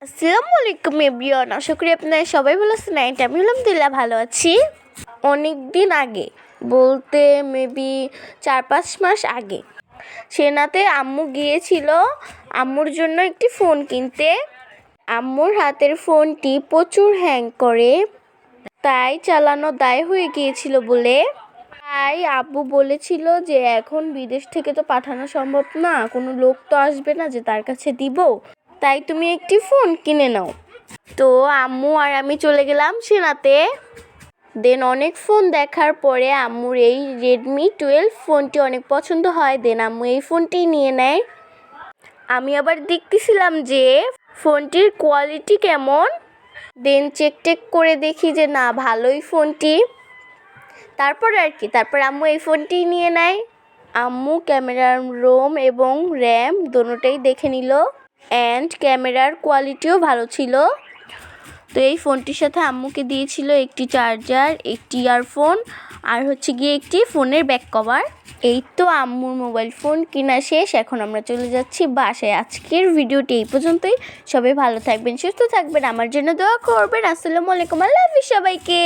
আসসালামু আলাইকুম এভরিওয়ান, আশা করি আপনারা সবাই ভালো আছেন। আমি আলহামদুলিল্লাহ ভালো আছি। অনেক দিন আগে বলতে মেবি 4-5 মাস আগে সেনাতে আম্মু গিয়েছিল আম্মুর জন্য একটি ফোন কিনতে। আম্মুর হাতের ফোনটি প্রচুর হ্যাং করে, তাই চালানো দায় হয়ে গিয়েছিল বলে তাই আব্বু বলেছিল যে এখন বিদেশ থেকে তো পাঠানো সম্ভব না, কোনো লোক তো আসবে না যে তার কাছে দিব, তাই তুমি একটি ফোন কিনে নাও। তো আম্মু আর আমি চলে গেলাম সেনাতে। দেন অনেক ফোন দেখার পরে আম্মুর এই রেডমি 12 ফোনটি অনেক পছন্দ হয়। দেন আম্মু এই ফোনটি নিয়ে নেয়। আমি আবার দেখতেছিলাম যে ফোনটির কোয়ালিটি কেমন। দেন চেক করে দেখি যে না, ভালোই ফোনটি। তারপর আম্মু এই ফোনটি নিয়ে নেয়। আম্মু ক্যামেরার রোম এবং র্যাম দোনোটাই দেখে নিল, অ্যান্ড ক্যামেরার কোয়ালিটিও ভালো ছিল। তো এই ফোনটির সাথে আম্মুকে দিয়েছিল একটি চার্জার, একটি ইয়ারফোন, আর গিয়ে একটি ফোনের ব্যাক কভার। এই তো আম্মুর মোবাইল ফোন কিনা শেষ। এখন আমরা চলে যাচ্ছি বাসায়। আজকের ভিডিওটি এই পর্যন্তই। সবাই ভালো থাকবেন, সুস্থ থাকবেন, আমার জন্য দোয়া করবেন। আসসালামু আলাইকুম, আল্লাহ হাফেজ সবাইকে।